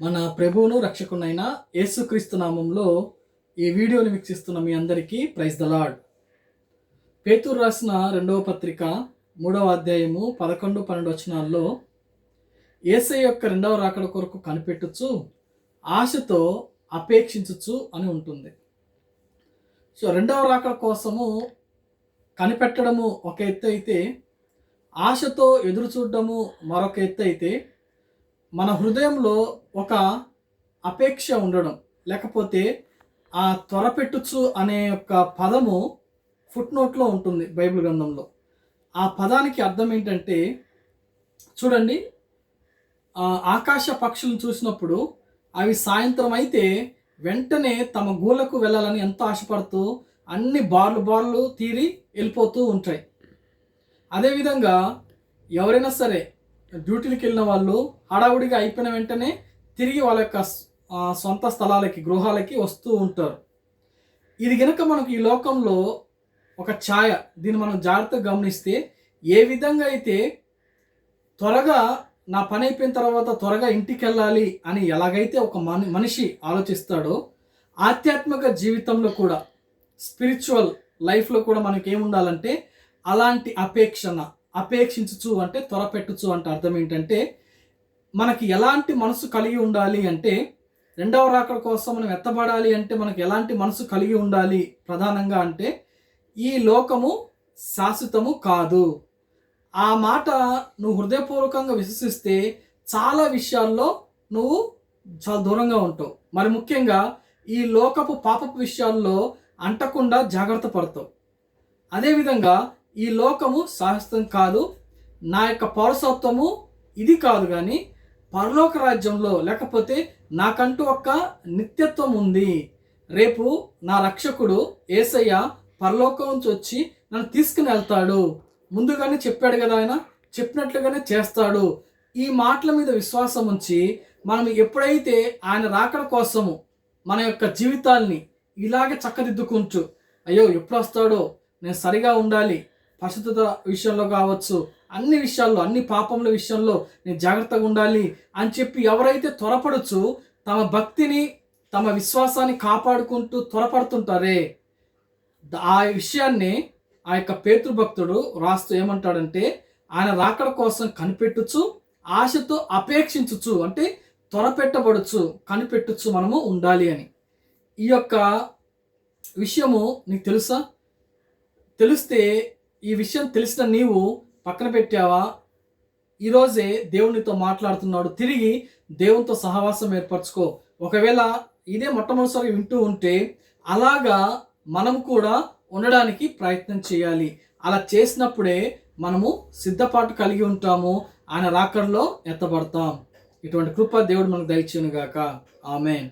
మన ప్రభువును రక్షకునైన యేసుక్రీస్తు నామంలో ఈ వీడియోని వీక్షిస్తున్న మీ అందరికీ ప్రైజ్ ద లార్డ్. పేతురు రాసిన 2వ పత్రిక 3వ అధ్యాయము 11-12 వచనాల్లో యేసయ్య యొక్క రెండవ రాకడ కొరకు కనిపెట్టుచు ఆశతో అపేక్షించుచు అని ఉంటుంది. సో రెండవ రాకడ కోసము కనిపెట్టడము ఒక ఎత్తు అయితే, ఆశతో ఎదురు చూడడము మరొక ఎత్తు అయితే, మన హృదయంలో ఒక అపేక్ష ఉండడం, లేకపోతే ఆ త్వరపెట్టుచు అనే యొక్క పదము ఫుట్ నోట్లో ఉంటుంది బైబిల్ గ్రంథంలో. ఆ పదానికి అర్థం ఏంటంటే, చూడండి, ఆకాశ పక్షులను చూసినప్పుడు అవి సాయంత్రం అయితే వెంటనే తమ గూళ్ళకు వెళ్ళాలని ఎంతో ఆశపడుతూ అన్ని బార్లు తీరి వెళ్ళిపోతూ ఉంటాయి. అదేవిధంగా ఎవరైనా సరే డ్యూటీలకు వెళ్ళిన వాళ్ళు హడావుడిగా అయిపోయిన వెంటనే తిరిగి వాళ్ళ యొక్క సొంత స్థలాలకి, గృహాలకి వస్తూ ఉంటారు. ఇది గనక మనకు ఈ లోకంలో ఒక ఛాయ. దీన్ని మనం జాగ్రత్తగా గమనిస్తే, ఏ విధంగా అయితే త్వరగా నా పని అయిపోయిన తర్వాత త్వరగా ఇంటికి వెళ్ళాలి అని ఎలాగైతే ఒక మనిషి ఆలోచిస్తాడో, ఆధ్యాత్మిక జీవితంలో కూడా, స్పిరిచువల్ లైఫ్లో కూడా మనకి ఏముండాలంటే అలాంటి అపేక్షించుచు అంటే త్వరపెట్టుచు అంటే అర్థం ఏంటంటే, మనకి ఎలాంటి మనసు కలిగి ఉండాలి అంటే, రెండవ రాకడ కోసం మనం ఎత్తబడాలి అంటే మనకి ఎలాంటి మనసు కలిగి ఉండాలి ప్రధానంగా అంటే, ఈ లోకము శాశ్వతము కాదు. ఆ మాట నువ్వు హృదయపూర్వకంగా విశ్వసిస్తే చాలా విషయాల్లో నువ్వు చాలా దూరంగా ఉంటావు. మరి ముఖ్యంగా ఈ లోకపు పాపపు విషయాల్లో అంటకుండా జాగ్రత్త పడతావు. అదేవిధంగా ఈ లోకము శాశ్వతం కాదు, నా యొక్క పౌరసత్వము ఇది కాదు, కానీ పరలోక రాజ్యంలో, లేకపోతే నాకంటూ ఒక నిత్యత్వం ఉంది. రేపు నా రక్షకుడు యేసయ్య పరలోకం నుంచి వచ్చి నన్ను తీసుకుని వెళ్తాడు. ముందుగానే చెప్పాడు కదా, ఆయన చెప్పినట్లుగానే చేస్తాడు. ఈ మాటల మీద విశ్వాసం ఉంచి మనం ఎప్పుడైతే ఆయన రాకడ కోసము మన యొక్క జీవితాల్ని ఇలాగే చక్కదిద్దుకుంటూ, అయ్యో ఎప్పుడు వస్తాడో, నేను సరిగా ఉండాలి, పరిశుద్ధత విషయంలో కావచ్చు, అన్ని విషయాల్లో, అన్ని పాపముల విషయంలో నేను జాగ్రత్తగా ఉండాలి అని చెప్పి ఎవరైతే త్వరపడుచు తమ భక్తిని, తమ విశ్వాసాన్ని కాపాడుకుంటూ త్వరపడుతుంటారే, ఆ విషయాన్ని ఆ యొక్క పేతురు భక్తుడు రాస్తూ ఏమంటాడంటే, ఆయన రాకడ కోసం కనిపెట్టుచు ఆశతో అపేక్షించుచు అంటే త్వరపెట్టబడుచు, కనిపెట్టుచు మనము ఉండాలి అని. ఈ యొక్క విషయము నీకు తెలుసా? తెలిస్తే, ఈ విషయం తెలిసిన నీవు పక్కన పెట్టావా? ఈరోజే దేవునితో మాట్లాడుతున్నాడు. తిరిగి దేవునితో సహవాసం ఏర్పరచుకో. ఒకవేళ ఇదే మొట్టమొదటిసారి వింటూ ఉంటే అలాగా మనం కూడా ఉండడానికి ప్రయత్నం చేయాలి. అలా చేసినప్పుడే మనము సిద్ధపాటు కలిగి ఉంటాము, ఆయన రాకడలో ఎత్తబడతాం. ఇటువంటి కృప దేవుడు మనకు దయచేయును గాక. ఆమేన్.